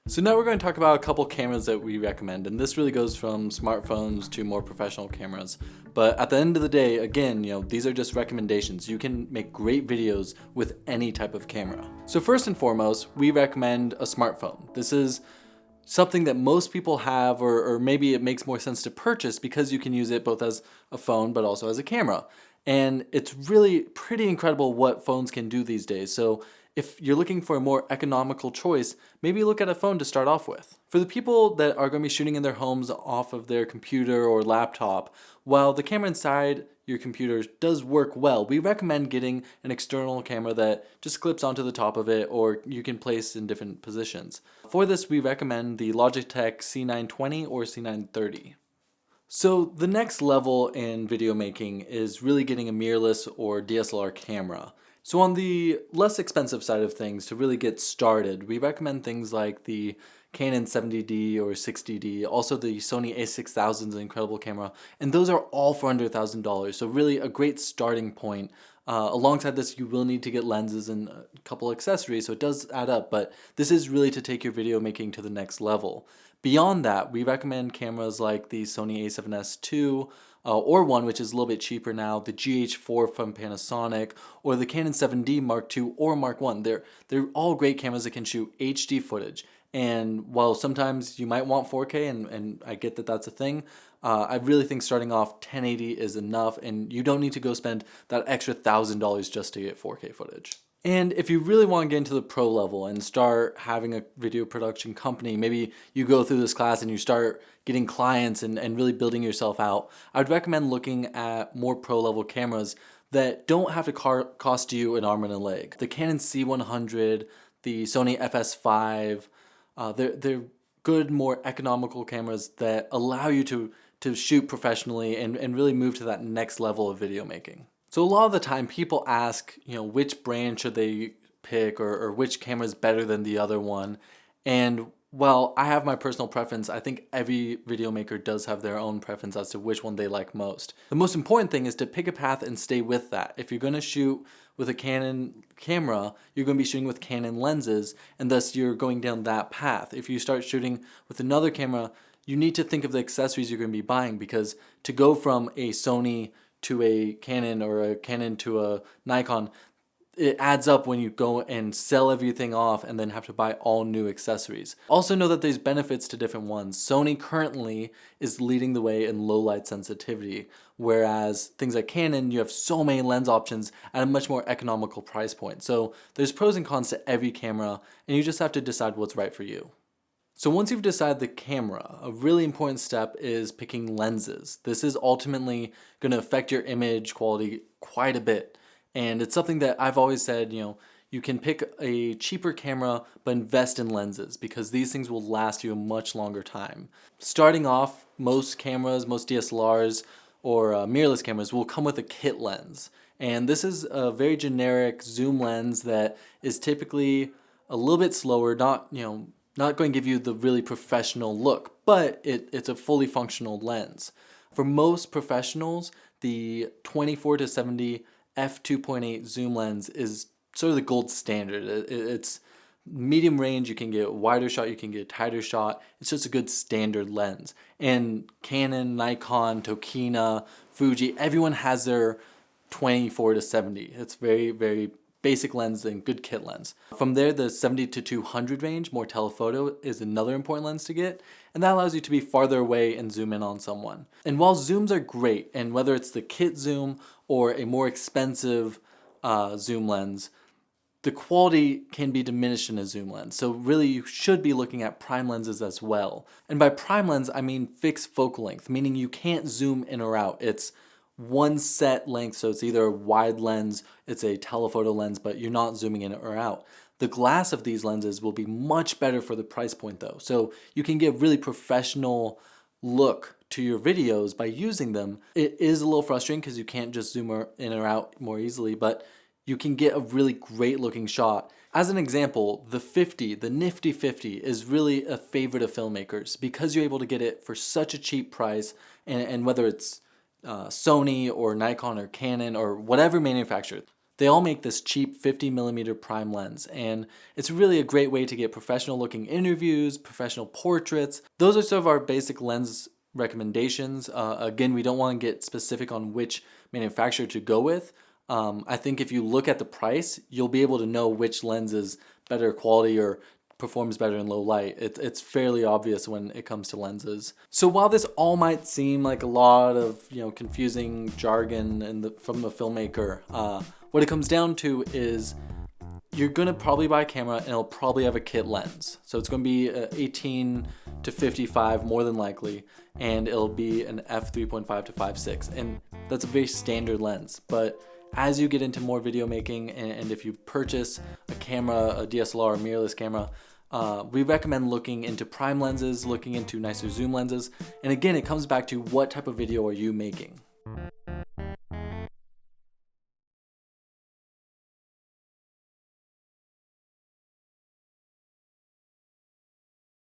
So now we're going to talk about a couple cameras that we recommend, and this really goes from smartphones to more professional cameras. But at the end of the day, again, these are just recommendations. You can make great videos with any type of camera. So first and foremost, we recommend a smartphone. This is something that most people have, or maybe it makes more sense to purchase because you can use it both as a phone but also as a camera. And it's really pretty incredible what phones can do these days. So if you're looking for a more economical choice, maybe look at a phone to start off with. For the people that are going to be shooting in their homes off of their computer or laptop, while the camera inside your computer does work well, we recommend getting an external camera that just clips onto the top of it or you can place in different positions. For this, we recommend the Logitech C920 or C930. So the next level in video making is really getting a mirrorless or DSLR camera. So on the less expensive side of things, to really get started, we recommend things like the Canon 70D or 60D, also the Sony a6000 is an incredible camera, and those are all for under $1,000, so really a great starting point. Alongside this, you will need to get lenses and a couple accessories, so it does add up, but this is really to take your video making to the next level. Beyond that, we recommend cameras like the Sony a7S II, or one which is a little bit cheaper now, the GH4 from Panasonic, or the Canon 7D Mark II or Mark I. They're all great cameras that can shoot HD footage. And while sometimes you might want 4K, and I get that that's a thing, I really think starting off 1080 is enough, and you don't need to go spend that extra $1,000 just to get 4K footage. And if you really want to get into the pro level and start having a video production company, maybe you go through this class and you start getting clients and really building yourself out, I would recommend looking at more pro level cameras that don't have to cost you an arm and a leg. The Canon C100, the Sony FS5, they're good, more economical cameras that allow you to shoot professionally and really move to that next level of video making. So a lot of the time people ask, which brand should they pick or which camera is better than the other one. And while I have my personal preference, I think every video maker does have their own preference as to which one they like most. The most important thing is to pick a path and stay with that. If you're going to shoot with a Canon camera, you're going to be shooting with Canon lenses, and thus you're going down that path. If you start shooting with another camera, you need to think of the accessories you're going to be buying, because to go from a Sony to a Canon or a Canon to a Nikon, it adds up when you go and sell everything off and then have to buy all new accessories. Also know that there's benefits to different ones. Sony currently is leading the way in low light sensitivity, whereas things like Canon, you have so many lens options at a much more economical price point. So there's pros and cons to every camera, and you just have to decide what's right for you. So once you've decided the camera, a really important step is picking lenses. This is ultimately going to affect your image quality quite a bit. And it's something that I've always said, you can pick a cheaper camera but invest in lenses, because these things will last you a much longer time. Starting off, most cameras, most DSLRs or mirrorless cameras will come with a kit lens. And this is a very generic zoom lens that is typically a little bit slower, not going to give you the really professional look, but it's a fully functional lens. For most professionals, the 24-70 f2.8 zoom lens is sort of the gold standard. It's medium range, you can get a wider shot, you can get a tighter shot. It's just a good standard lens. And Canon, Nikon, Tokina, Fuji, everyone has their 24-70. It's very, very basic lens and good kit lens. From there, the 70-200 range, more telephoto, is another important lens to get, and that allows you to be farther away and zoom in on someone. And while zooms are great, and whether it's the kit zoom or a more expensive zoom lens, the quality can be diminished in a zoom lens. So really you should be looking at prime lenses as well. And by prime lens, I mean fixed focal length, meaning you can't zoom in or out. It's one set length, so it's either a wide lens, it's a telephoto lens, but you're not zooming in or out. The glass of these lenses will be much better for the price point though, so you can get really professional look to your videos by using them. It is a little frustrating because you can't just zoom in or out more easily, but you can get a really great looking shot. As an example, the nifty 50 is really a favorite of filmmakers because you're able to get it for such a cheap price, and whether it's Sony or Nikon or Canon or whatever manufacturer, they all make this cheap 50mm prime lens, and it's really a great way to get professional looking interviews, professional portraits. Those are sort of our basic lens recommendations. Again, we don't want to get specific on which manufacturer to go with. I think if you look at the price, you'll be able to know which lens is better quality or performs better in low light. It's fairly obvious when it comes to lenses. So while this all might seem like a lot of confusing jargon from the filmmaker, what it comes down to is you're gonna probably buy a camera and it'll probably have a kit lens. So it's gonna be 18 to 55 more than likely, and it'll be an f3.5 to 5.6, and that's a very standard lens. But as you get into more video making, and if you purchase a camera, a DSLR or mirrorless camera, we recommend looking into prime lenses, looking into nicer zoom lenses. And again, it comes back to what type of video are you making?